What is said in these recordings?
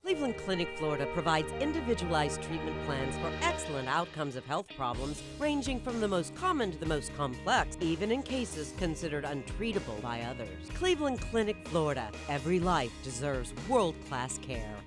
Cleveland Clinic, Florida provides individualized treatment plans for excellent outcomes of health problems ranging from the most common to the most complex, even in cases considered untreatable by others. Cleveland Clinic, Florida. Every life deserves world-class care.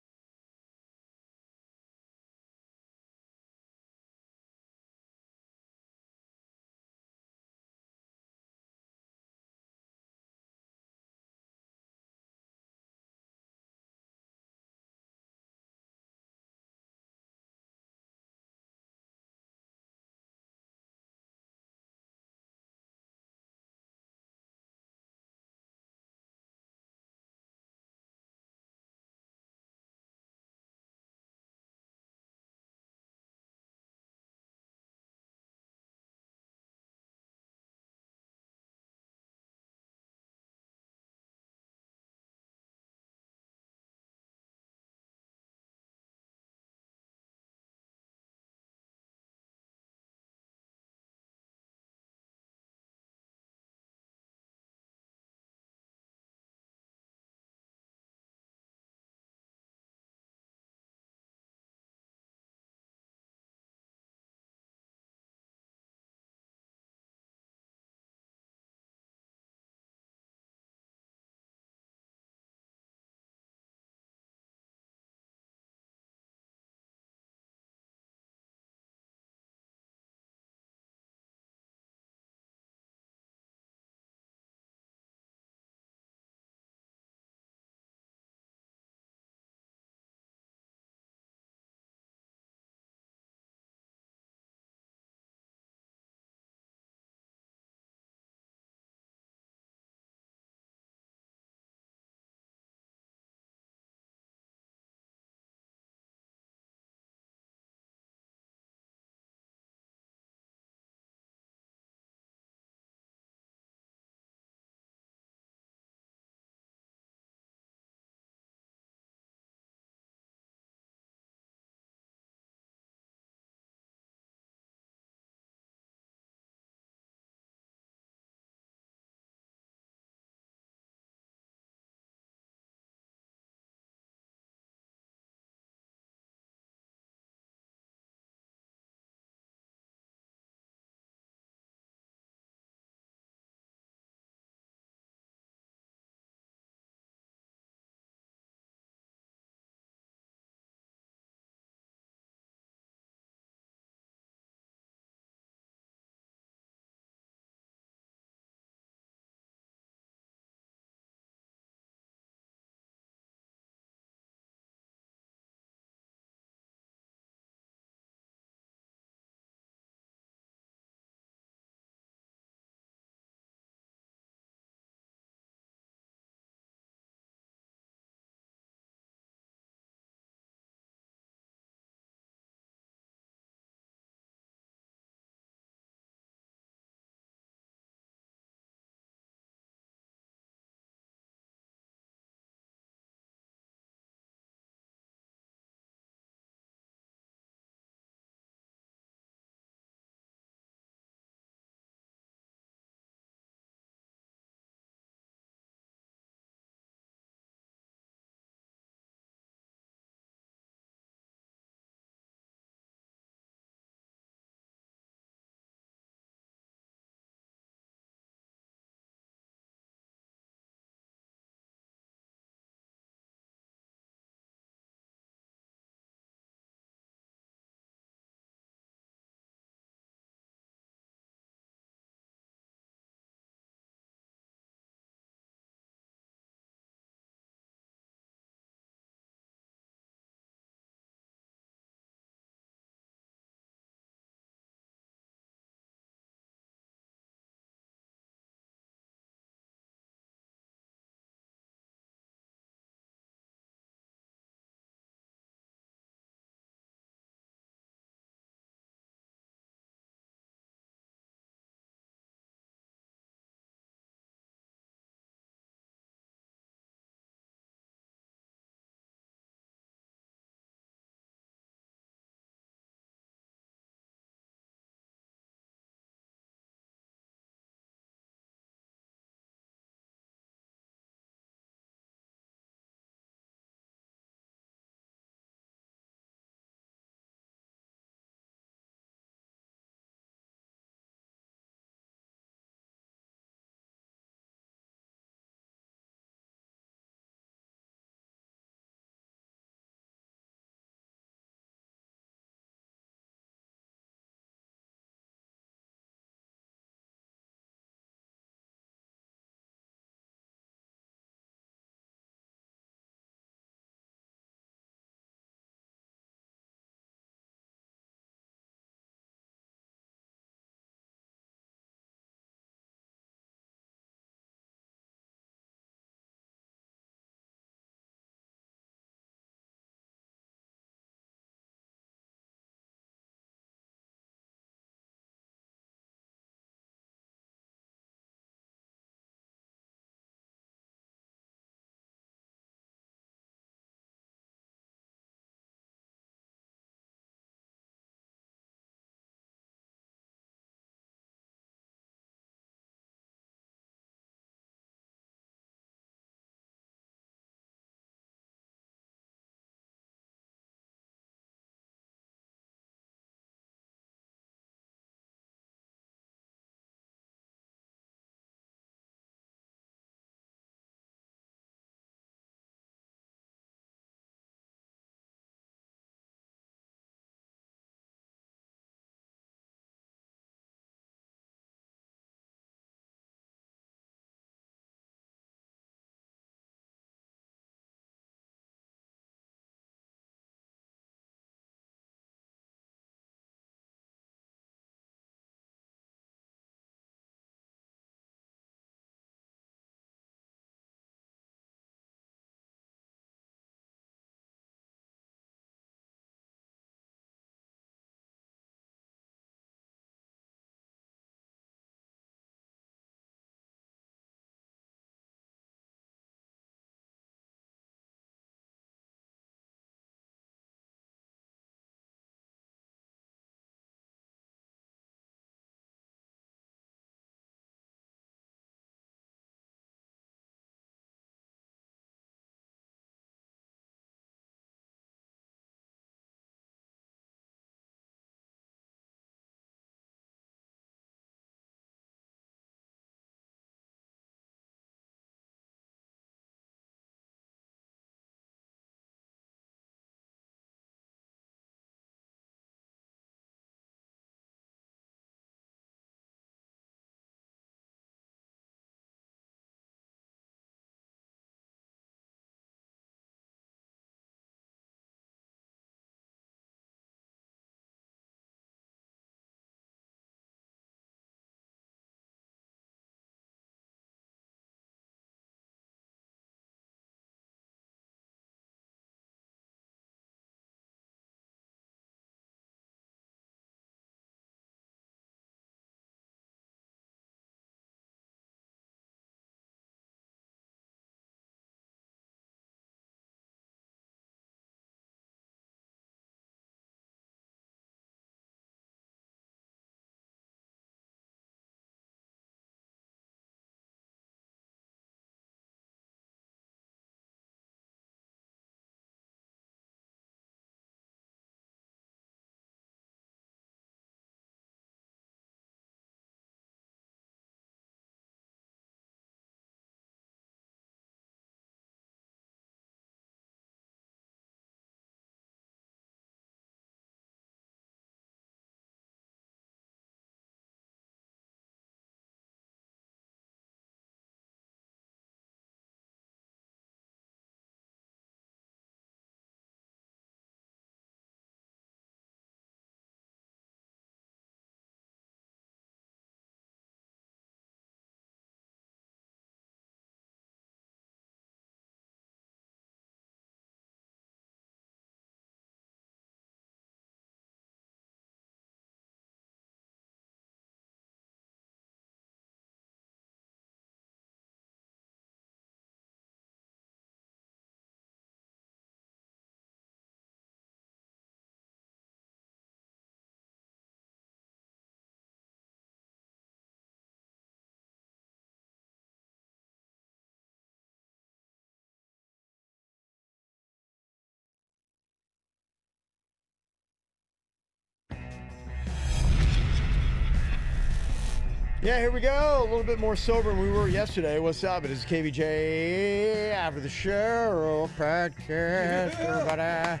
Yeah, here we go. A little bit more sober than we were yesterday. What's up? It is KVJ after the show podcast. Everybody.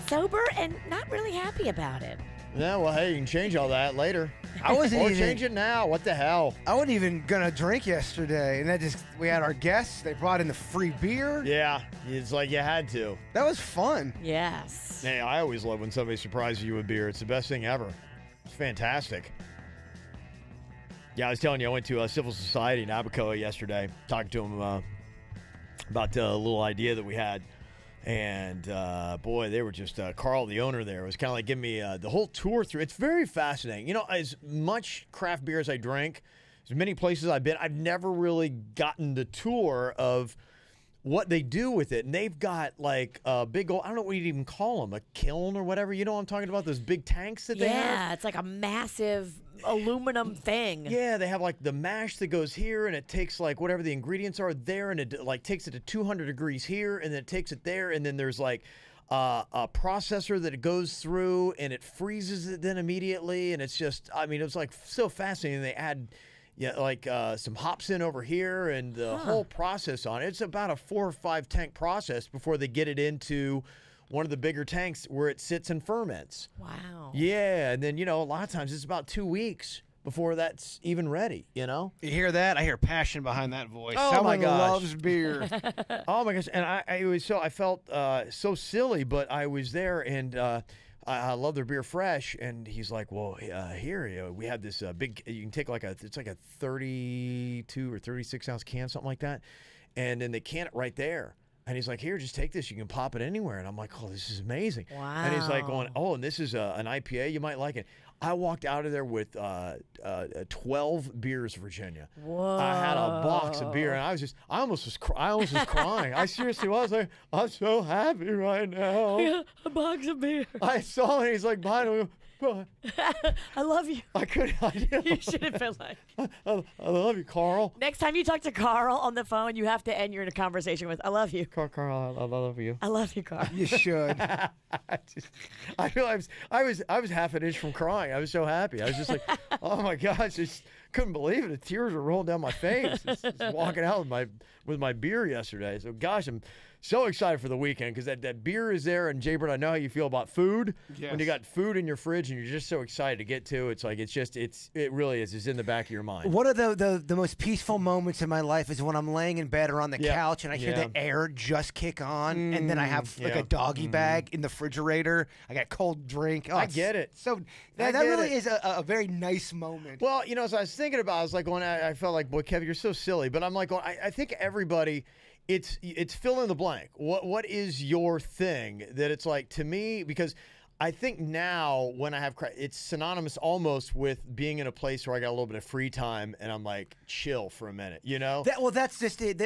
Sober and not really happy about it. Yeah, well, hey, you can change all that later. I wasn't Or even change it now. What the hell? I wasn't even gonna drink yesterday, and we had our guests. They brought in the free beer. Yeah, it's like you had to. That was fun. Yes. Hey, I always love when somebody surprises you with beer. It's the best thing ever. It's fantastic. Yeah, I was telling you, I went to Civil Society in Abacoa yesterday, talking to them about a little idea that we had. And, boy, they were just, Carl, the owner there, was kind of like giving me the whole tour through. It's very fascinating. You know, as much craft beer as I drink, as many places I've been, I've never really gotten the tour of what they do with it. And they've got, like, a big old, I don't know what you'd even call them, a kiln or whatever. You know what I'm talking about? Those big tanks that they have? Yeah, it's like a massive aluminum thing. Yeah, they have like the mash that goes here, and it takes like whatever the ingredients are there, and it like takes it to 200 degrees here, and then it takes it there, and then there's like a processor that it goes through, and it freezes it then immediately, and it's just, I mean, it was like so fascinating. They add like some hops in over here, and the whole process on it. It's about a 4 or 5 tank process before they get it into one of the bigger tanks where it sits and ferments. Wow. Yeah, and then, you know, a lot of times it's about 2 weeks before that's even ready, you know? You hear that? I hear passion behind that voice. Oh, Someone my gosh. loves beer. Oh, my gosh. And I felt so silly, but I was there, and I love their beer fresh. And he's like, well, here, we have this big, you can take it's like a 32 or 36 ounce can, something like that. And then they can it right there. And he's like, here, just take this. You can pop it anywhere. And I'm like, oh, this is amazing. Wow. And he's like going, oh, and this is an IPA. You might like it. I walked out of there with 12 beers, Virginia. Whoa. I had a box of beer, and I almost was crying. I seriously was. Like, I'm so happy right now. A box of beer. I saw it. He's like, behind him. I love you. I couldn't. You should have been like. I love you, Carl. Next time you talk to Carl on the phone, you have to end your conversation with, I love you. Carl, I love you. I love you, Carl. You should. I realized I was half an inch from crying. I was so happy. I was just like, oh my gosh, just couldn't believe it. The tears were rolling down my face. Just walking out with my beer yesterday. So gosh, I'm so excited for the weekend because that beer is there. And Jaybird, I know how you feel about food. Yes. When you got food in your fridge and you're just so excited to get to, it's like it really is. It's in the back of your mind. One of the most peaceful moments in my life is when I'm laying in bed or on the couch and I hear the air just kick on, and then I have like a doggy bag in the refrigerator. I got cold drink. Oh, I get it. So that really is a very nice moment. Well, you know, as I was thinking about, I was like, I felt like, boy, Kevin, you're so silly. But I'm like, I think everybody, it's fill in the blank. What is your thing that it's like to me? Because I think now when I have, it's synonymous almost with being in a place where I got a little bit of free time and I'm like chill for a minute, you know? That's just it.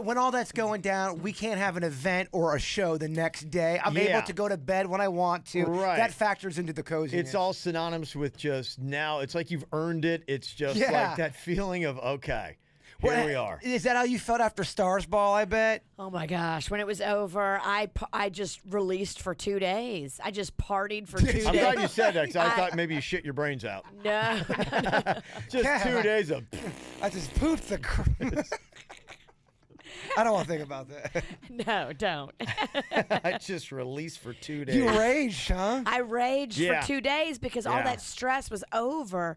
When all that's going down, we can't have an event or a show the next day. I'm able to go to bed when I want to. Right. That factors into the coziness. It's all synonymous with just now. It's like you've earned it. It's just like that feeling of, okay. Here we are. Is that how you felt after Stars Ball, I bet? Oh my gosh. When it was over, I just released for 2 days. I just partied for 2 days. I'm glad you said that because I thought maybe you shit your brains out. No. Just 2 days of. I just pooped the. I don't want to think about that. No, don't. I just released for 2 days. You raged, huh? I raged for 2 days because all Yeah. that stress was over.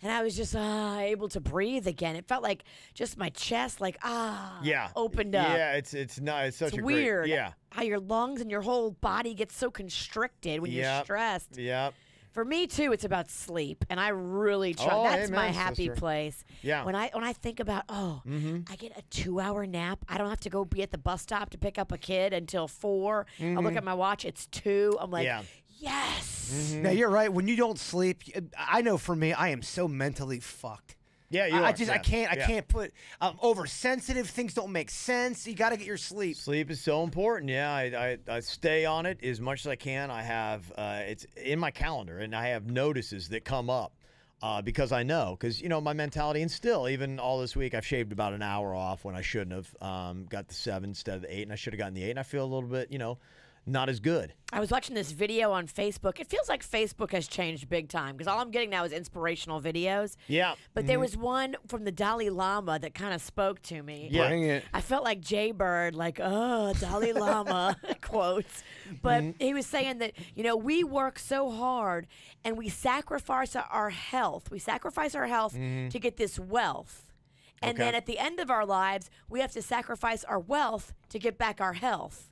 And I was just able to breathe again. It felt like just my chest, opened up. Yeah, it's not. It's such It's a weird. Great, How your lungs and your whole body gets so constricted when you're stressed. Yep. For me too, it's about sleep, and I really try. Oh, That's my amen, happy sister. place. Yeah. When I think about I get a 2-hour nap. I don't have to go be at the bus stop to pick up a kid until 4. I look at my watch. It's 2. I'm like, yes. Now you're right. When you don't sleep, I know for me, I am so mentally fucked. Yeah, you I are. just I can't put oversensitive. Things don't make sense. You got to get your sleep. Sleep is so important. Yeah, I stay on it as much as I can. I have it's in my calendar, and I have notices that come up because I know, because you know my mentality, and still even all this week I've shaved about an hour off when I shouldn't have. Got the 7 instead of the 8, and I should have gotten the 8, and I feel a little bit not as good. I was watching this video on Facebook. It feels like Facebook has changed big time because all I'm getting now is inspirational videos. Yeah. But there was one from the Dalai Lama that kind of spoke to me. Yeah. Bring it. I felt like Jay Bird, like, oh, Dalai Lama quotes. But he was saying that, we work so hard and we sacrifice our health. We sacrifice our health to get this wealth. And then at the end of our lives, we have to sacrifice our wealth to get back our health.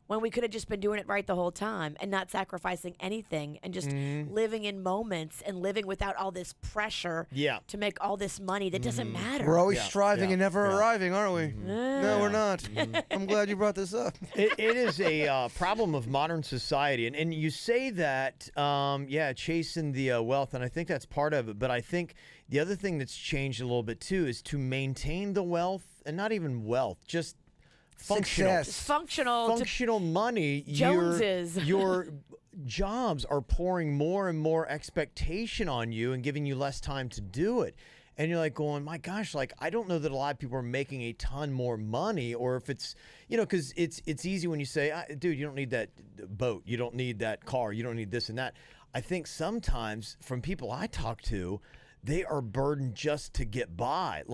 When we could have just been doing it right the whole time and not sacrificing anything and just living in moments and living without all this pressure to make all this money that doesn't matter. We're always striving and never arriving, aren't we? No, we're not. I'm glad you brought this up. It is a problem of modern society. And you say that, chasing the wealth, and I think that's part of it. But I think the other thing that's changed a little bit, too, is to maintain the wealth, and not even wealth, just functional. It's functional money. Joneses. Your jobs are pouring more and more expectation on you and giving you less time to do it. And you're like going, my gosh, like, I don't know that a lot of people are making a ton more money, or if it's, because it's easy when you say, dude, you don't need that boat. You don't need that car. You don't need this and that. I think sometimes from people I talk to, they are burdened just to get by,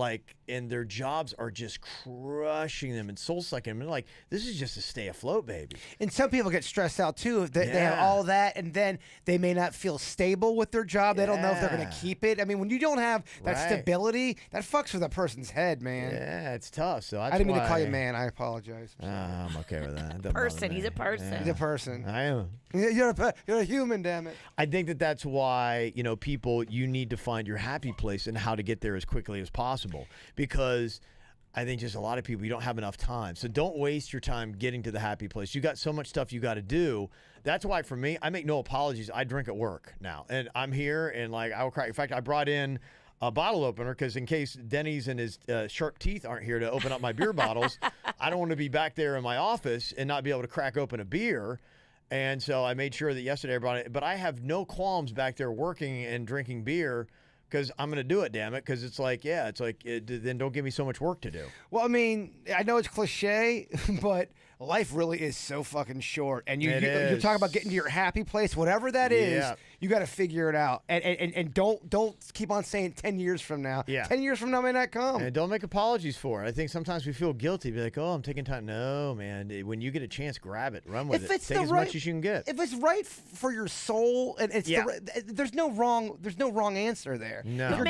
and their jobs are just crushing them and soul-sucking them. And like, this is just to stay afloat, baby. And some people get stressed out, too. They have all that, and then they may not feel stable with their job. They don't know if they're going to keep it. I mean, when you don't have that stability, that fucks with a person's head, man. Yeah, it's tough. So I didn't mean to call you man. I apologize. I'm okay with that. Person. He's a person. He's a person. I am. You're a human, damn it. I think that's why, people, you need to find your happy place and how to get there as quickly as possible, because I think just a lot of people, you don't have enough time. So don't waste your time getting to the happy place. You got so much stuff you got to do. That's why for me, I make no apologies. I drink at work now, and I'm here, and I will cry. In fact, I brought in a bottle opener because in case Denny's and his sharp teeth aren't here to open up my beer bottles, I don't want to be back there in my office and not be able to crack open a beer. And so I made sure that yesterday I brought it. But I have no qualms back there working and drinking beer because I'm going to do it, damn it. Because it's like, then don't give me so much work to do. Well, I mean, I know it's cliche, but life really is so fucking short. And you're talking about getting to your happy place, whatever that is, you got to figure it out. And don't keep on saying 10 years from now. Yeah. 10 years from now may not come. And don't make apologies for it. I think sometimes we feel guilty. Be like, oh, I'm taking time. No, man. When you get a chance, grab it. Run with it. Take as much as you can get. If it's right for your soul, and it's there's no wrong answer there. No.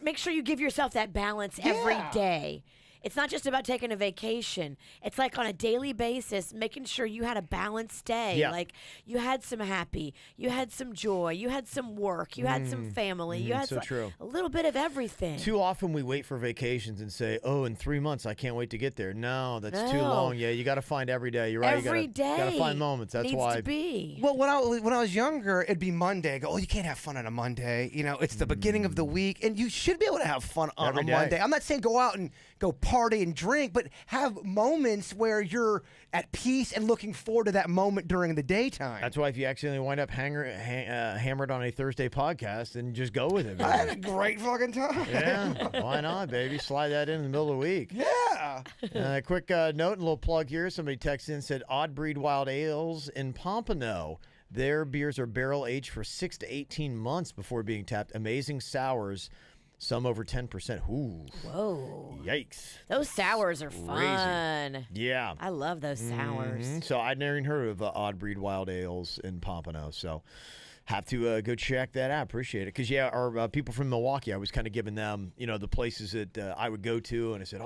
Make sure you give yourself that balance every day. It's not just about taking a vacation. It's like on a daily basis, making sure you had a balanced day. Yeah. Like you had some happy, you had some joy, you had some work, you had some family, you had a little bit of everything. Too often we wait for vacations and say, oh, in 3 months, I can't wait to get there. No, that's too long. Yeah, you got to find every day. You're right. Every day. You got to find moments. That's needs why. To be. Well, when I was younger, it'd be Monday. I go, oh, you can't have fun on a Monday. It's the beginning of the week, and you should be able to have fun on a Monday. I'm not saying go out and go party and drink, but have moments where you're at peace and looking forward to that moment during the daytime. That's why if you accidentally wind up hammered on a Thursday podcast, then just go with it. I had a great fucking time. Yeah, why not, baby? Slide that in the middle of the week. Yeah. Quick note and a little plug here. Somebody texted in and said, Odd Breed Wild Ales in Pompano. Their beers are barrel aged for 6 to 18 months before being tapped. Amazing sours. Some over 10%. Ooh. Whoa. Yikes. Those sours are fun. Yeah. I love those sours. So I'd never even heard of Odd Breed Wild Ales in Pompano. So have to go check that out. Appreciate it. Because, our people from Milwaukee, I was kind of giving them, the places that I would go to. And I said,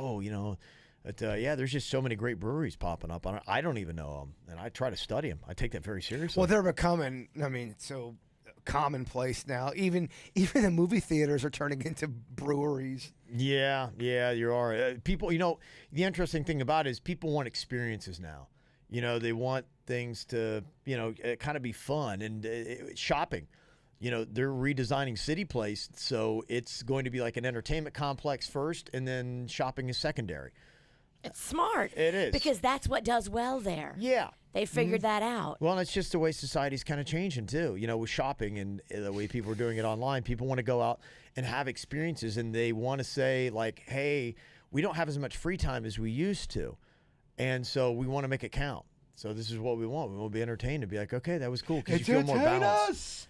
there's just so many great breweries popping up. I don't even know them. And I try to study them. I take that very seriously. Well, they're becoming, so commonplace now. Even the movie theaters are turning into breweries. Yeah, you are. People, the interesting thing about it is people want experiences now. They want things to, kind of be fun and shopping. They're redesigning City Place, so it's going to be like an entertainment complex first, and then shopping is secondary. It's smart. It is. Because that's what does well there. Yeah. They figured that out. Well, it's just the way society's kind of changing, too. With shopping and the way people are doing it online, people want to go out and have experiences, and they want to say, like, hey, we don't have as much free time as we used to, and so we want to make it count. So this is what we want. We want to be entertained and be like, okay, that was cool because you feel more balanced.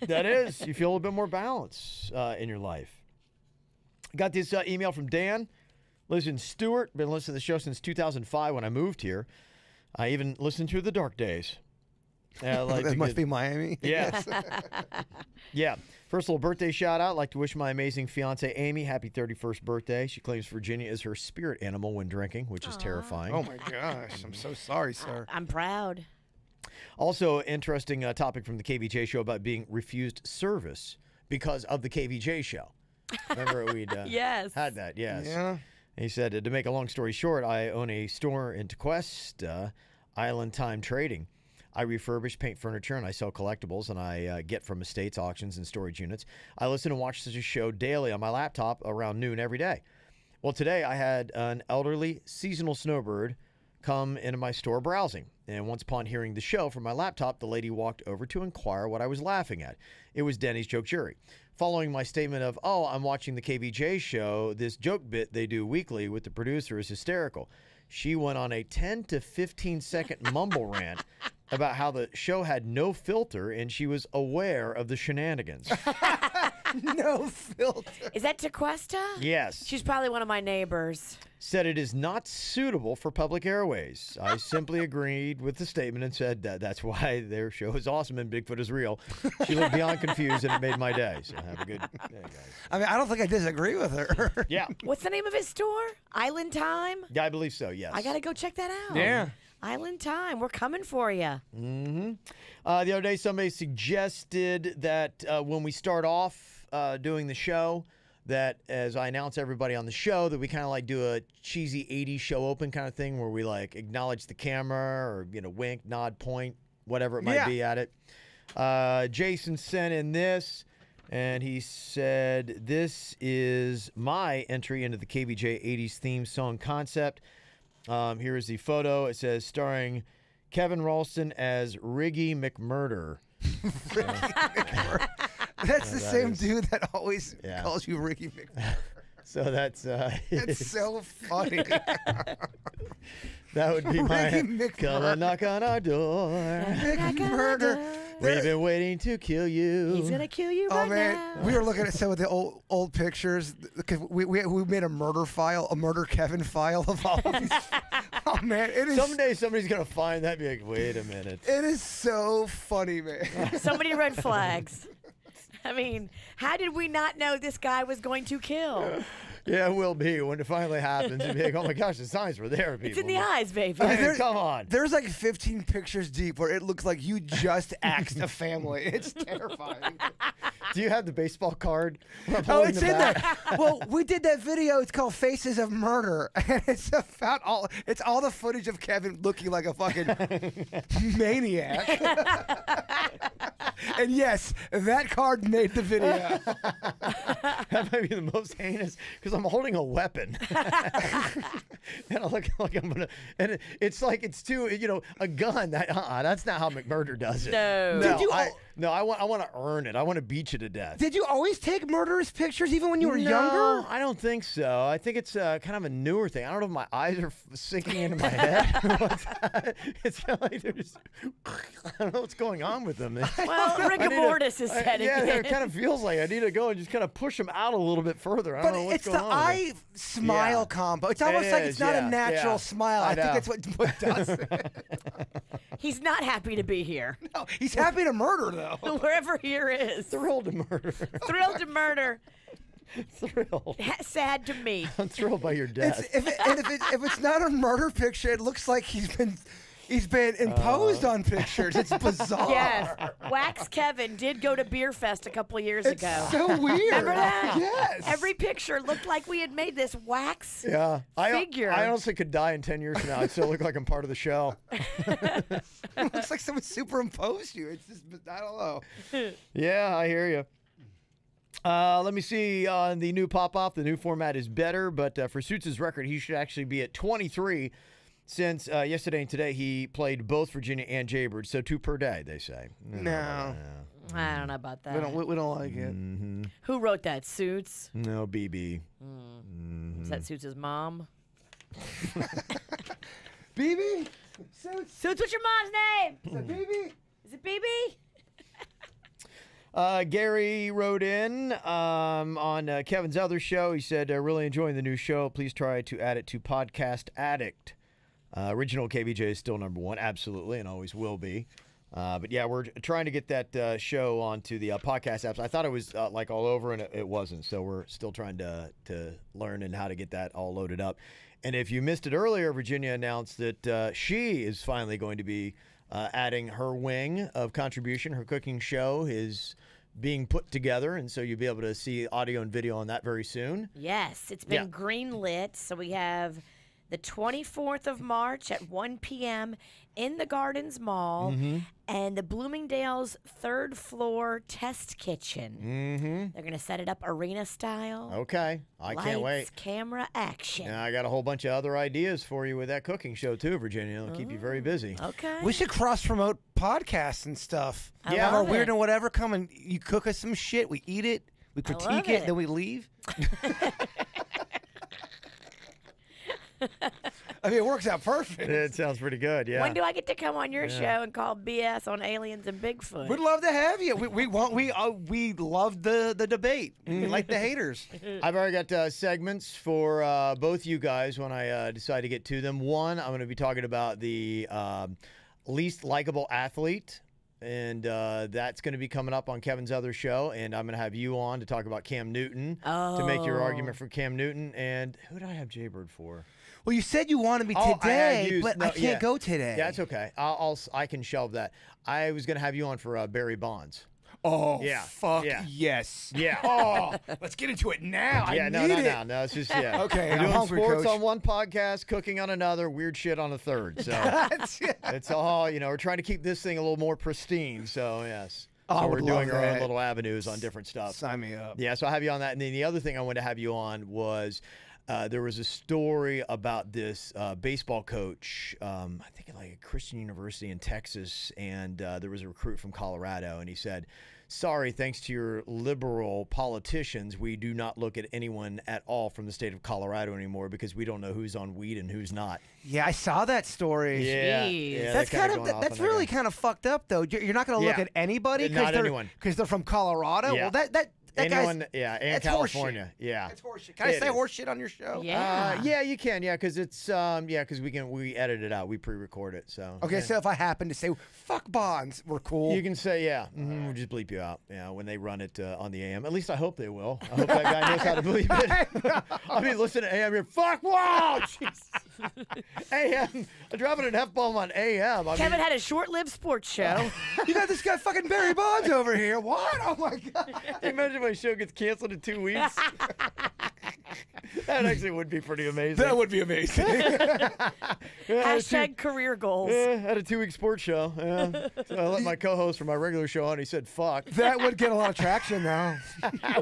That is. You feel a little bit more balance in your life. Got this email from Dan. Lives in Stewart. Been listening to the show since 2005 when I moved here. I even listened to The Dark Days. That must be Miami. Yeah. Yeah. First little birthday shout out. Like to wish my amazing fiance Amy happy 31st birthday. She claims Virginia is her spirit animal when drinking, which is terrifying. Oh my gosh. I'm so sorry, sir. I'm proud. Also, interesting topic from the KVJ show about being refused service because of the KVJ show. Remember we'd Yes. had that, yes. Yeah. He said, to make a long story short, I own a store in Tequesta, Island Time Trading. I refurbish, paint furniture, and I sell collectibles, and I get from estates, auctions, and storage units. I listen and watch such a show daily on my laptop around noon every day. Well, today I had an elderly seasonal snowbird come into my store browsing. And once upon hearing the show from my laptop, the lady walked over to inquire what I was laughing at. It was Denny's joke jury. Following my statement of, oh, I'm watching the KVJ show, this joke bit they do weekly with the producer is hysterical. She went on a 10 to 15 second mumble rant about how the show had no filter and she was aware of the shenanigans. No filter. Is that Tequesta? Yes. She's probably one of my neighbors. Said it is not suitable for public airways. I simply agreed with the statement and said that's why their show is awesome and Bigfoot is real. She looked beyond confused and it made my day. So have a good day, guys. I mean, I don't think I disagree with her. Yeah. What's the name of his store? Island Time? Yeah, I believe so, yes. I got to go check that out. Yeah. Island Time. We're coming for you. Mm-hmm. The other day, somebody suggested that when we start off doing the show, that as I announce everybody on the show, that we kind of like do a cheesy 80s show open kind of thing where we like acknowledge the camera or, wink, nod, point, whatever it might be at it. Jason sent in this, and he said, this is my entry into the KVJ 80s theme song concept. Here is the photo. It says, starring Kevin Ralston as Riggy McMurder. That's the same dude that always calls you Ricky McMurder. So that's That's so funny. that would be my Ricky come and knock on our door. McMurder. We've been waiting to kill you. He's going to kill you right now. We were looking at some of the old pictures because we made a murder file, a murder Kevin file of all of these. Oh man, it is. Someday somebody's gonna find that and be like, wait a minute. It is so funny, man. So many red flags. I mean, how did we not know this guy was going to kill? Yeah, it will be when it finally happens. It'll be like, oh my gosh, the signs were there, people. It's in the eyes, baby. I mean, come on. There's like 15 pictures deep where it looks like you just axed a family. It's terrifying. Do you have the baseball card? Oh, it's in there. Well, we did that video. It's called Faces of Murder, and it's about all the footage of Kevin looking like a fucking maniac. And yes, that card made the video. That might be the most heinous because I'm holding a weapon, and I look like I'm gonna. And it's like it's too, a gun. That's not how McMurder does it. No. Did you? I want to earn it. I want to beat you to death. Did you always take murderous pictures even when you were No, younger? I don't think so. I think it's kind of a newer thing. I don't know if my eyes are sinking into my head. It's kind of like they're just, I don't know what's going on with them. Well, rigor mortis is setting Yeah, in. it kind of feels like I need to go and just kind of push them out a little bit further. I don't know But what's it's going the on. eye smile combo. It's almost like it's not a natural smile. I think that's what does it. He's not happy to be here. No, he's happy to murder, though. Wherever here is. Thrilled to murder. Thrilled to murder. Thrilled. Sad to meet. I'm thrilled by your death. If it's not a murder picture, it looks like he's been imposed on pictures. It's bizarre. Yes. Wax Kevin did go to Beer Fest a couple of years It's ago. so weird. Remember that? Yes. Every picture looked like we had made this wax figure. I honestly could die in 10 years from now. I'd still look like I'm part of the show. It looks like someone superimposed you. It's just, I don't know. Yeah, I hear you. Let me see on the new pop-off. The new format is better, but for Suits' record, he should actually be at 23 since yesterday and today he played both Virginia and Jaybird, so 2 per day, they say. No. I don't know about that. We don't like it. Mm-hmm. Who wrote that? Suits? No, BB. Is that Suits' mom? BB? Suits, what's your mom's name? Is it BB? Is it BB? Gary wrote in on Kevin's other show. He said, really enjoying the new show. Please try to add it to Podcast Addict. Original KVJ is still #1, absolutely, and always will be. But yeah, we're trying to get that show onto the podcast apps. I thought it was like all over, and it wasn't. So we're still trying to learn and how to get that all loaded up. And if you missed it earlier, Virginia announced that she is finally going to be adding her wing of contribution. Her cooking show is being put together, and so you'll be able to see audio and video on that very soon. Yes, it's been green-lit, so we have the 24th of March at 1 p.m. in the Gardens Mall and the Bloomingdale's third floor test kitchen. They're going to set it up arena style. Okay. I can't wait. Lights, camera, action. And I got a whole bunch of other ideas for you with that cooking show, too, Virginia. It'll keep you very busy. Okay. We should cross-promote podcasts and stuff. I Have our love weird it. and whatever come and you cook us some shit. We eat it. We critique love it. it. Then we leave. I mean, it works out perfect. It sounds pretty good, yeah. When do I get to come on your show and call BS on aliens and Bigfoot? We'd love to have you. We love the debate. We like the haters. I've already got segments for both you guys when I decide to get to them. One, I'm going to be talking about the least likable athlete, and that's going to be coming up on Kevin's other show, and I'm going to have you on to talk about Cam Newton, to make your argument for Cam Newton. And who did I have Jaybird for? Well, you said you wanted me Oh, today, but I can't go today. Yeah, that's okay. I can shelve that. I was going to have you on for Barry Bonds. Oh, Yeah, fuck yeah. yes. Yeah. Oh, let's get into it now. Yeah, I no, need it. no. It's just, yeah. Okay, We're I'm doing hungry, sports Coach. on one podcast, cooking on another, weird shit on a third. So That's it. it's all, we're trying to keep this thing a little more pristine. So, yes. Oh, I So would we're doing love our own that. little avenues on different stuff. Sign me up. Yeah, so I'll have you on that. And then the other thing I wanted to have you on was there was a story about this baseball coach, I think at like a Christian university in Texas, and there was a recruit from Colorado, and he said, sorry, thanks to your liberal politicians, we do not look at anyone at all from the state of Colorado anymore because we don't know who's on weed and who's not. Yeah, I saw that story. Yeah, Jeez. yeah, That's they're kind kinda of going off that's on that really guy. kind of fucked up though. You're not going to look Yeah. at anybody Not they're anyone. because they're from Colorado. Yeah. Well, that Anyone, guy's yeah, and that's California, horseshit. yeah. That's horseshit. Can I It say is. horseshit on your show? Yeah. Yeah, you can, yeah, because it's because we edit it out, we pre-record it, so Okay, yeah. so if I happen to say "fuck bonds," we're cool. You can say, yeah, we'll just bleep you out, when they run it on the AM. At least I hope they will. I hope that guy knows how to bleep it. I mean, listen to AM, you're fuck, whoa, Jesus. AM, I'm dropping an F-bomb on AM. I Kevin mean, had a short-lived sports show. You got this guy fucking Barry Bonds over here. What? Oh my god. can you imagine my show gets canceled in 2 weeks? That actually would be pretty amazing. That would be amazing. Hashtag career goals. Yeah, had a 2-week sports show. Yeah. So I let my co-host for my regular show on. He said, fuck. That would get a lot of traction now.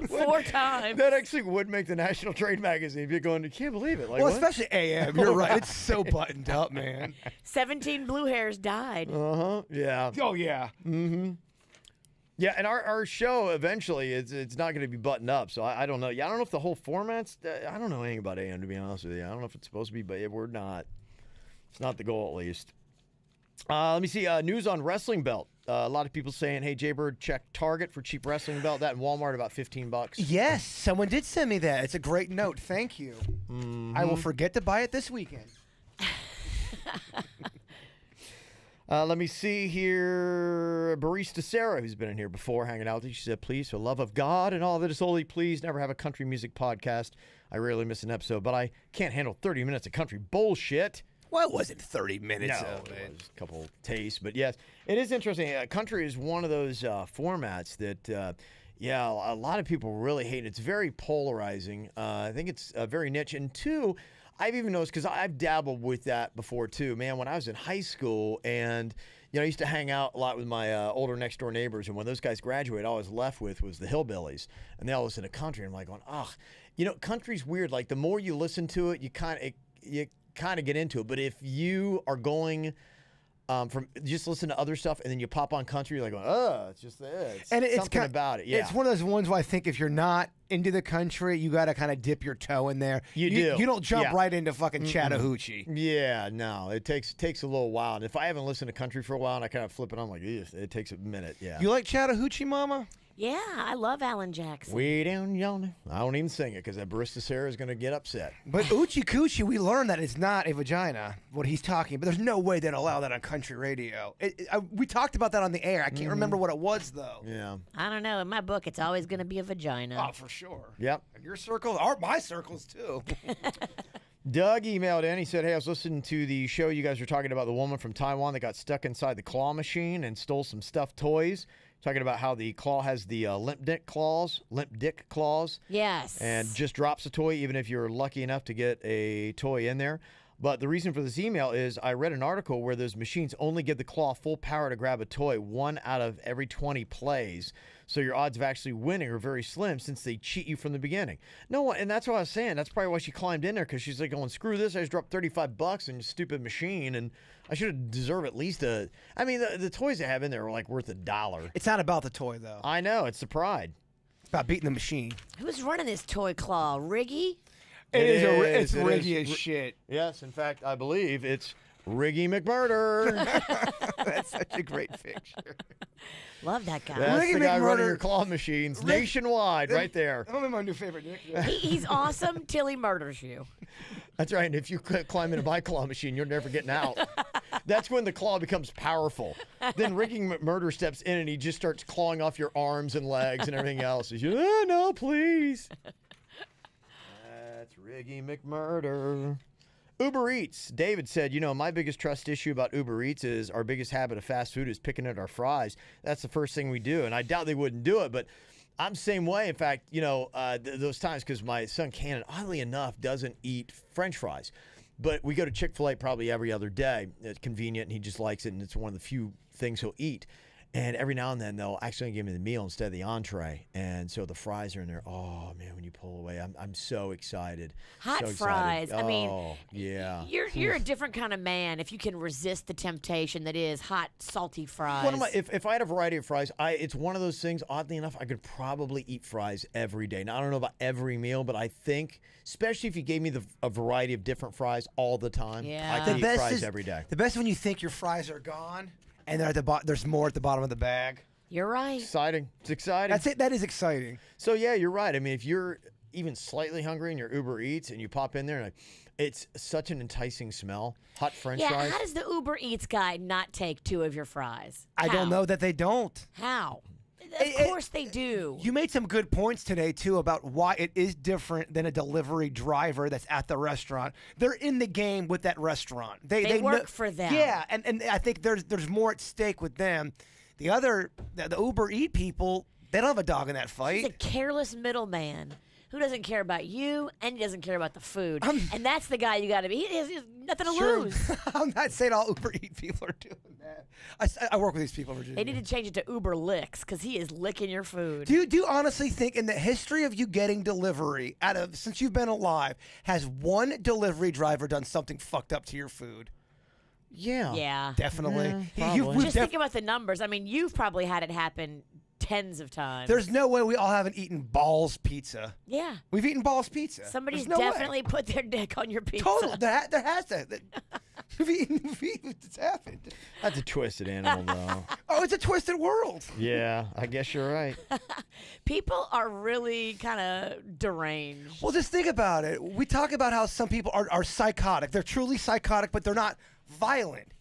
4 times. That actually would make the National Trade Magazine. You're going, you can't believe it. Like, Well, what? especially AM. You're right. It's so buttoned up, man. 17 blue hairs died. Yeah. Oh yeah. Yeah, and our show eventually it's not going to be buttoned up, so I don't know. Yeah, I don't know if the whole format's. I don't know anything about AM, to be honest with you. I don't know if it's supposed to be, but we're not. It's not the goal, at least. Let me see. News on wrestling belt. A lot of people saying, "Hey, Jaybird, check Target for cheap wrestling belt." That in Walmart about $15. Yes, someone did send me that. It's a great note. Thank you. I will forget to buy it this weekend. Let me see here. Barista Sarah, who's been in here before, hanging out with you. She said, please, for the love of God and all that is holy, please never have a country music podcast. I rarely miss an episode, but I can't handle 30 minutes of country bullshit. Well, it wasn't 30 minutes No, of it it. was a couple tastes, but yes, it is interesting. Country is one of those formats that, a lot of people really hate. It's very polarizing. I think it's very niche. And two, I've even noticed, because I've dabbled with that before too. Man, when I was in high school and, I used to hang out a lot with my older next door neighbors. And when those guys graduated, all I was left with was the hillbillies. And they all listen to country. And I'm like going, country's weird. Like the more you listen to it, you kind of get into it. But if you are going from just listen to other stuff, and then you pop on country, you're like, it's just it's something about it. Yeah, it's one of those ones where I think if you're not into the country, you got to kind of dip your toe in there. You do. You don't jump right into fucking Chattahoochee. Yeah, no, it takes a little while. And if I haven't listened to country for a while and I kind of flip it on, like, it takes a minute. Yeah. You like Chattahoochee, Mama? Yeah, I love Alan Jackson. Way down yonder. I don't even sing it because that barista Sarah is going to get upset. But Oochie Coochie, we learned that it's not a vagina, what he's talking. But there's no way they'd allow that on country radio. We talked about that on the air. I can't remember what it was, though. Yeah. I don't know. In my book, it's always going to be a vagina. Oh, for sure. Yep. And your circles, my circles, too. Doug emailed in. He said, hey, I was listening to the show. You guys were talking about the woman from Taiwan that got stuck inside the claw machine and stole some stuffed toys. Talking about how the claw has the limp dick claws. Yes. And just drops a toy even if you're lucky enough to get a toy in there. But the reason for this email is I read an article where those machines only give the claw full power to grab a toy 1 out of every 20 plays. So your odds of actually winning are very slim since they cheat you from the beginning. No, and that's what I was saying. That's probably why she climbed in there, because she's like going, screw this. I just dropped $35 in a stupid machine, and I should deserve at least a... I mean, the toys they have in there are like worth $1. It's not about the toy, though. I know. It's the pride. It's about beating the machine. Who's running this toy claw? Riggy? It's Riggy as shit. Yes, in fact, I believe it's Riggy McMurder. That's such a great picture. Love that guy. That's Riggy the guy McMurder. running your claw machines nationwide, right there. That'll be my new favorite nickname. He's awesome till he murders you. That's right. And if you climb into my claw machine, you're never getting out. That's when the claw becomes powerful. Then Ricky McMurder steps in and he just starts clawing off your arms and legs and everything else. He's like, oh, no, please. That's Ricky McMurder. Uber Eats. David said, my biggest trust issue about Uber Eats is our biggest habit of fast food is picking at our fries. That's the first thing we do. And I doubt they wouldn't do it, but I'm the same way. In fact, those times, because my son Cannon, oddly enough, doesn't eat French fries. But we go to Chick-fil-A probably every other day. It's convenient, and he just likes it, and it's one of the few things he'll eat. And every now and then, they'll actually give me the meal instead of the entree. And so the fries are in there. Oh, man, when you pull away, I'm so excited. Hot so excited. fries. Oh, I mean, yeah. You're a different kind of man if you can resist the temptation that is hot, salty fries. If I had a variety of fries, it's one of those things, oddly enough, I could probably eat fries every day. Now, I don't know about every meal, but I think, especially if you gave me a variety of different fries all the time, Yeah. I could eat fries every day. The best when you think your fries are gone and they're at the there's more at the bottom of the bag. You're right. Exciting. It's exciting. That's it. That is exciting. So, yeah, you're right. I mean, if you're even slightly hungry and your Uber Eats and you pop in there, and it's such an enticing smell. Hot French fries. How does the Uber Eats guy not take 2 of your fries? I don't know that they don't. How? Of course they do. You made some good points today, too, about why it is different than a delivery driver that's at the restaurant. They're in the game with that restaurant. They work for them. Yeah, and I think there's more at stake with them. The Uber Eat people, they don't have a dog in that fight. He's a careless middleman who doesn't care about you and he doesn't care about the food. And that's the guy you got to be. He has nothing to lose. I'm not saying all Uber Eat people are doing that. I work with these people, Virginia. They need to change it to Uber Licks because he is licking your food. Do you honestly think in the history of you getting delivery, since you've been alive, has one delivery driver done something fucked up to your food? Yeah. Yeah. Definitely. Just think about the numbers. I mean, you've probably had it happen tens of times. There's no way we all haven't eaten Balls Pizza. Yeah. We've eaten Balls Pizza. Somebody's There's no definitely way. put their dick on your pizza. Total. There has to. It's happened. That's a twisted animal, though. Oh, it's a twisted world. Yeah, I guess you're right. People are really kind of deranged. Well, just think about it. We talk about how some people are psychotic. They're truly psychotic, but they're not violent.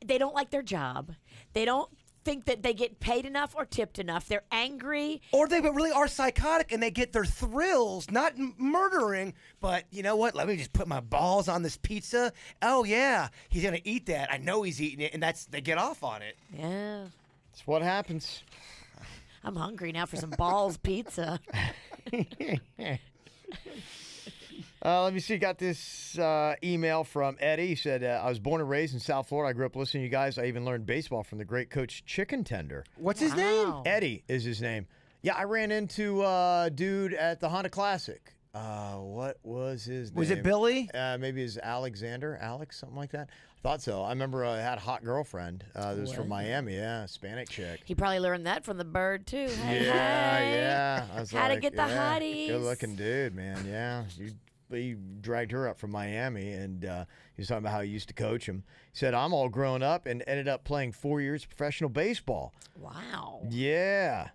They don't like their job. They don't think that they get paid enough or tipped enough. They're angry. Or they really are psychotic and they get their thrills, not murdering, but you know what? Let me just put my balls on this pizza. Oh, yeah, he's going to eat that. I know he's eating it, and they get off on it. Yeah. It's what happens. I'm hungry now for some Balls Pizza. Let me see. Got this email from Eddie. He said, I was born and raised in South Florida. I grew up listening to you guys. I even learned baseball from the great coach Chicken Tender. What's his name? Eddie is his name. Yeah, I ran into a dude at the Honda Classic. What was was his name? Was it Billy? Maybe it's Alex, something like that. Thought so. I remember I had a hot girlfriend that was from Miami. Yeah, Hispanic chick. He probably learned that from the bird too. Hey, Yeah, hey. yeah. I was How to like, get the hotties. Good looking dude, man. Yeah. He dragged her up from Miami, and he was talking about how he used to coach him. He said, I'm all grown up and ended up playing 4 years of professional baseball. Wow. Yeah.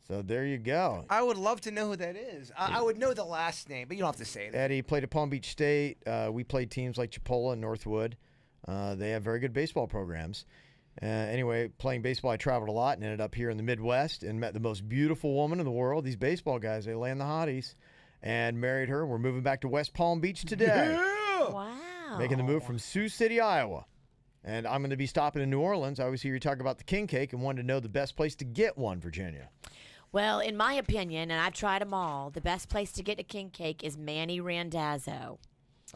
So there you go. I would love to know who that is. I would know the last name, but you don't have to say that. Eddie played at Palm Beach State. We played teams like Chipola and Northwood. They have very good baseball programs. Anyway, playing baseball, I traveled a lot and ended up here in the Midwest and met the most beautiful woman in the world. These baseball guys, they land the hotties. And married her. We're moving back to West Palm Beach today. Wow. Making the move from Sioux City, Iowa. And I'm going to be stopping in New Orleans. I always hear you talk about the king cake and wanted to know the best place to get one, Virginia. Well, in my opinion, and I've tried them all, the best place to get a king cake is Manny Randazzo.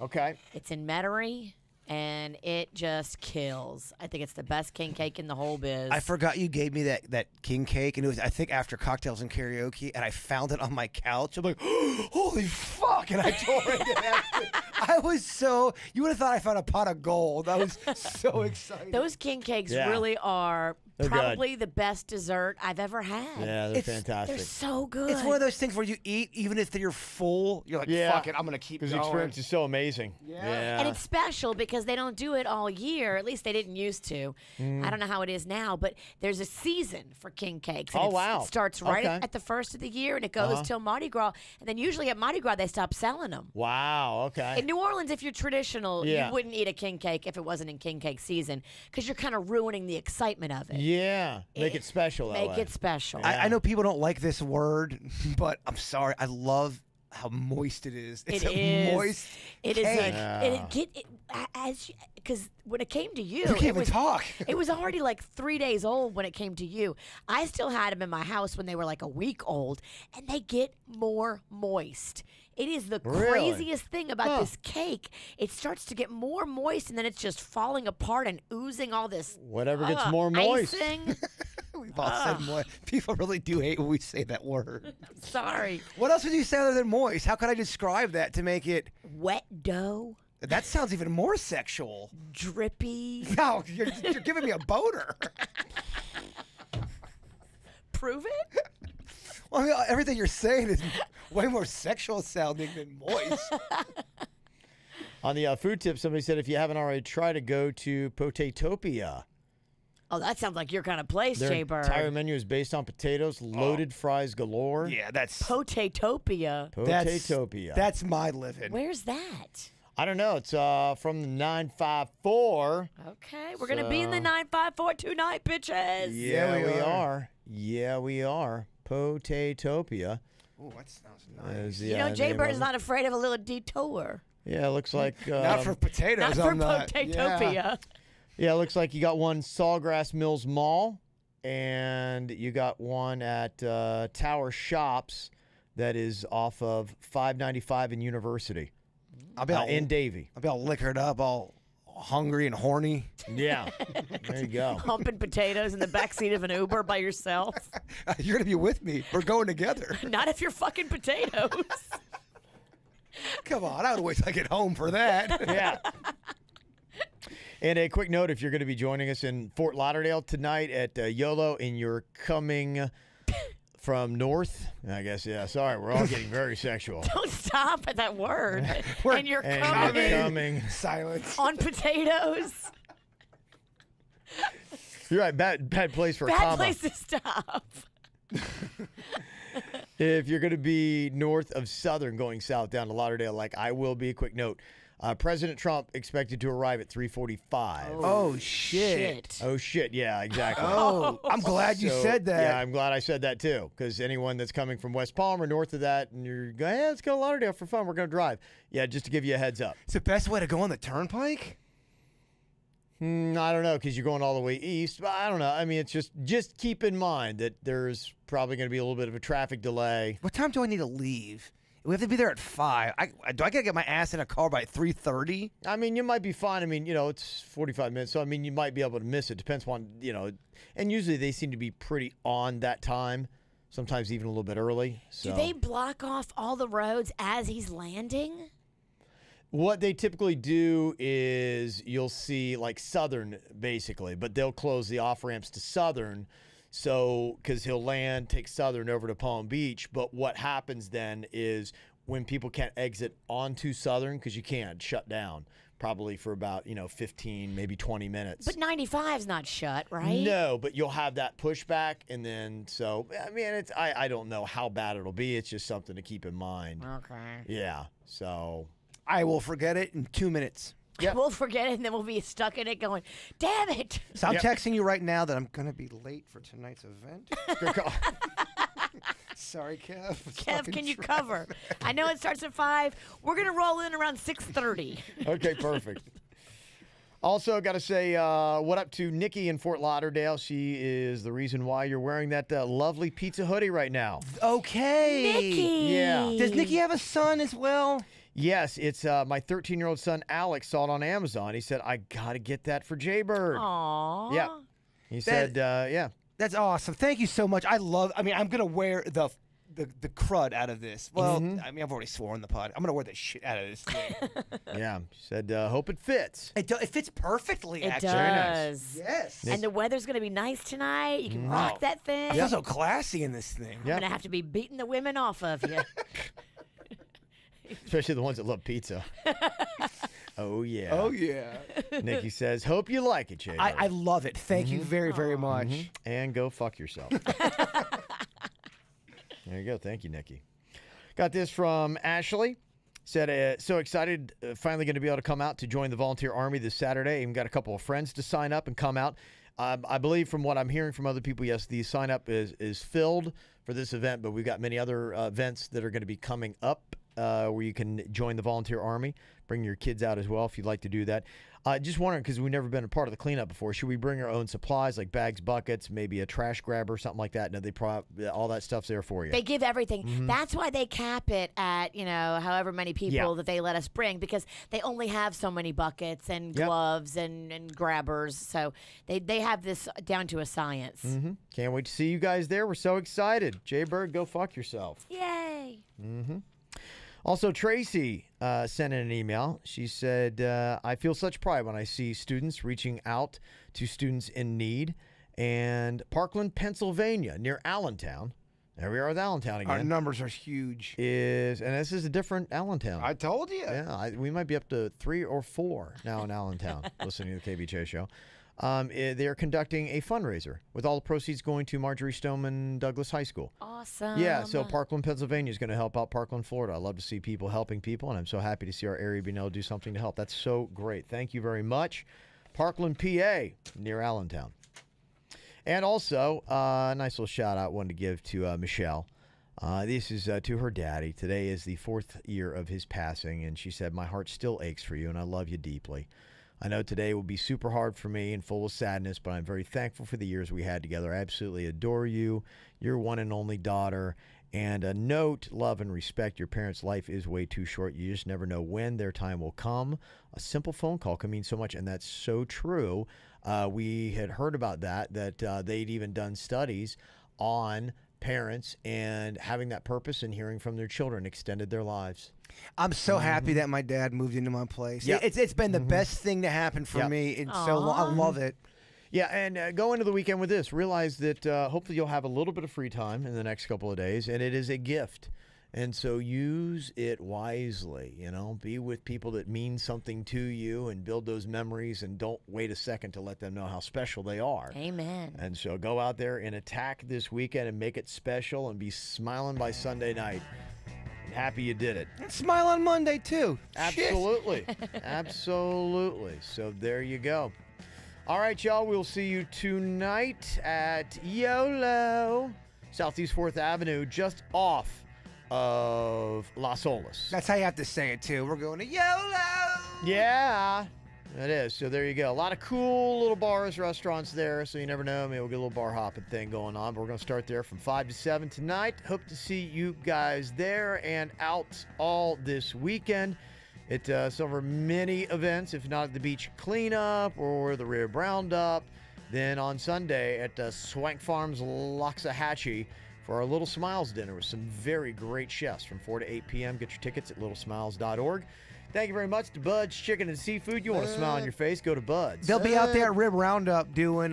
Okay. It's in Metairie, and it just kills. I think it's the best king cake in the whole biz. I forgot you gave me that king cake, and it was, I think, after cocktails and karaoke, and I found it on my couch. I'm like, holy fuck, and I tore it after. I was so, you would have thought I found a pot of gold. I was so excited. Those king cakes Yeah. really are They're probably the best dessert I've ever had. Yeah, they're It's- fantastic. They're so good. It's one of those things where you eat, even if you're full, you're like, Yeah. fuck it, I'm going to keep Because going. the experience is so amazing. Yeah. And it's special because they don't do it all year. At least they didn't used to. I don't know how it is now, but there's a season for king cakes. And Oh, wow. It starts right Okay. at the first of the year, and it goes till Mardi Gras. And then usually at Mardi Gras, they stop selling them. Wow, okay. In New Orleans, if you're traditional, Yeah. you wouldn't eat a king cake if it wasn't in king cake season because you're kind of ruining the excitement of it. Yeah, make it special that Make way. it special. I know people don't like this word, but I'm sorry. I love how moist it is. It's It a is. moist It is cake. because when it came to you, You can't it even was, talk. It was already like 3 days old when it came to you. I still had them in my house when they were like a week old, and they get more moist. It is the Really? craziest thing about this cake. It starts to get more moist, and then it's just falling apart and oozing all this. Whatever gets more moist. Icing. We've all said moist. People really do hate when we say that word. Sorry. What else would you say other than moist? How could I describe that to make it? Wet dough. That sounds even more sexual. Drippy. No, you're giving me a boner. Prove it. Well, I mean, everything you're saying is way more sexual sounding than moist. On the food tip, somebody said if you haven't already, try to go to Potatopia. Oh, that sounds like your kind of place, Their Jay Bird. entire menu is based on potatoes, loaded fries galore. Yeah, that's Potatopia. Potatopia. That's my living. Where's that? I don't know. It's from the 954. Okay, we're gonna be in the 954 tonight, bitches. Yeah, we are. Yeah, we are. Potatopia. Ooh, that sounds nice. Is the, You know, Jay name Bird of is it. not afraid of a little detour. Yeah, it looks like. Not for potatoes. Not for I'm not. Potatopia. Yeah. Yeah, it looks like you got one Sawgrass Mills Mall, and you got one at Tower Shops that is off of 595 and University I'll be all in Davie. I'll be all liquored up, all hungry and horny. Yeah, there you go. Humping potatoes in the backseat of an Uber by yourself. You're gonna be with me. We're going together. Not if you're fucking potatoes. Come on, I would wait till I get home for that. Yeah. And a quick note, if you're going to be joining us in Fort Lauderdale tonight at YOLO and you're coming from north, I guess, yeah, sorry, we're all getting very sexual. Don't stop at that word. And you're And coming you're coming. Silence. on potatoes. You're right, bad place for a Bad comma. place to stop. If you're going to be north of Southern going south down to Lauderdale, like I will be, a quick note. President Trump expected to arrive at 3:45. Oh shit. Oh, shit. Yeah, exactly. Oh, I'm glad you So, said that. Yeah, I'm glad I said that too. Because anyone that's coming from West Palm or north of that, and you're going, hey, let's go to Lauderdale for fun. We're going to drive. Yeah, just to give you a heads up. It's the best way to go on the turnpike. I don't know, because you're going all the way east. But I don't know. I mean, it's just keep in mind that there's probably going to be a little bit of a traffic delay. What time do I need to leave? We have to be there at 5. Do I gotta get my ass in a car by 3:30? I mean, you might be fine. I mean, it's 45 minutes, so I mean, you might be able to miss it. Depends on, and usually they seem to be pretty on that time. Sometimes even a little bit early. So. Do they block off all the roads as he's landing? What they typically do is you'll see like Southern basically, but they'll close the off ramps to Southern. So, because he'll land, take Southern over to Palm Beach. But what happens then is when people can't exit onto Southern, because you can't shut down probably for about, 15, maybe 20 minutes. But 95's not shut, right? No, but you'll have that pushback. And then, so, I mean, I don't know how bad it'll be. It's just something to keep in mind. Okay. Yeah. So. I will forget it in 2 minutes. Yep. We'll forget it, and then we'll be stuck in it going, damn it. So I'm texting you right now that I'm going to be late for tonight's event. Good call. Sorry, Kev. Kev, can you cover? I know it starts at 5. We're going to roll in around 6:30. Okay, perfect. Also, got to say what up to Nikki in Fort Lauderdale. She is the reason why you're wearing that lovely pizza hoodie right now. Okay. Nikki. Yeah. Does Nikki have a son as well? Yes, it's my 13-year-old son, Alex, saw it on Amazon. He said, I got to get that for Jaybird. Aw. Yeah. He said, yeah. That's awesome. Thank you so much. I'm going to wear the crud out of this. Well, I mean, I've already sworn the pod. I'm going to wear the shit out of this thing. Yeah. She said, hope it fits. It fits perfectly, It actually. does. Yes. And the weather's going to be nice tonight. You can rock that thing. I feel so classy in this thing. I'm going to have to be beating the women off of you. Especially the ones that love pizza. Oh, yeah. Oh, yeah. Nikki says, hope you like it, Jaybird. I love it. Thank you very, very much. And go fuck yourself. There you go. Thank you, Nikki. Got this from Ashley. Said, so excited, finally going to be able to come out to join the volunteer army this Saturday. Even got a couple of friends to sign up and come out. I believe from what I'm hearing from other people, yes, the sign up is filled for this event, but we've got many other events that are going to be coming up where you can join the volunteer army. Bring your kids out as well if you'd like to do that. Just wondering, because we've never been a part of the cleanup before, should we bring our own supplies like bags, buckets, maybe a trash grabber, something like that? No, all that stuff's there for you. They give everything. That's why they cap it at, however many people that they let us bring, because they only have so many buckets and gloves and grabbers. So they have this down to a science. Can't wait to see you guys there. We're so excited. Jaybird, go fuck yourself. Yay. Also, Tracy sent in an email. She said, I feel such pride when I see students reaching out to students in need. And Parkland, Pennsylvania, near Allentown. There we are with Allentown again. Our numbers are huge. And this is a different Allentown. I told you. Yeah, we might be up to 3 or 4 now in Allentown, listening to the KVJ show. They're conducting a fundraiser with all the proceeds going to Marjorie Stoneman Douglas High School. Awesome. Yeah, so Parkland, Pennsylvania is going to help out Parkland, Florida. I love to see people helping people, and I'm so happy to see our area being able to do something to help. That's so great. Thank you very much. Parkland, PA, near Allentown. And also, a nice little shout-out wanted to give to Michelle. This is to her daddy. Today is the 4th year of his passing, and she said, my heart still aches for you, and I love you deeply. I know today will be super hard for me and full of sadness, but I'm very thankful for the years we had together. I absolutely adore you, your one and only daughter. And a note, love and respect. Your parents' life is way too short. You just never know when their time will come. A simple phone call can mean so much, and that's so true. We had heard about that they'd even done studies on parents and having that purpose and hearing from their children extended their lives. I'm so happy that my dad moved into my place. Yep. It's been the best thing to happen for me in so long. I love it. Yeah, and go into the weekend with this. Realize that hopefully you'll have a little bit of free time in the next couple of days, and it is a gift. And so use it wisely, Be with people that mean something to you and build those memories, and don't wait a second to let them know how special they are. Amen. And so go out there and attack this weekend and make it special and be smiling by Sunday night. Happy you did it. And smile on Monday, too. Absolutely. Absolutely. So there you go. All right, y'all. We'll see you tonight at YOLO, Southeast 4th Avenue, just off of Las Olas. That's how you have to say it, too. We're going to YOLO. Yeah, it is. So there you go. A lot of cool little bars, restaurants there. So you never know. Maybe we'll get a little bar hopping thing going on. But we're going to start there from 5 to 7 tonight. Hope to see you guys there and out all this weekend. It's over many events, if not at the beach cleanup or the rib roundup. Then on Sunday at Swank Farms Loxahatchee for our Little Smiles dinner with some very great chefs from 4 to 8 p.m. Get your tickets at littlesmiles.org. Thank you very much to Bud's Chicken and Seafood. You want a smile on your face, go to Bud's. They'll be out there at Rib Roundup doing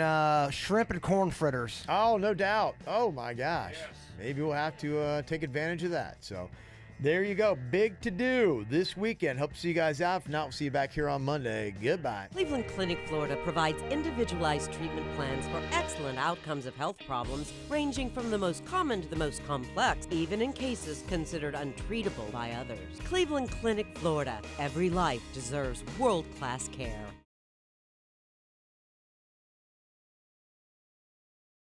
shrimp and corn fritters. Oh, no doubt. Oh, my gosh. Yes. Maybe we'll have to take advantage of that. So there you go. Big to do this weekend. Hope to see you guys out. If not, we'll see you back here on Monday. Goodbye. Cleveland Clinic, Florida provides individualized treatment plans for excellent outcomes of health problems, ranging from the most common to the most complex, even in cases considered untreatable by others. Cleveland Clinic, Florida. Every life deserves world-class care.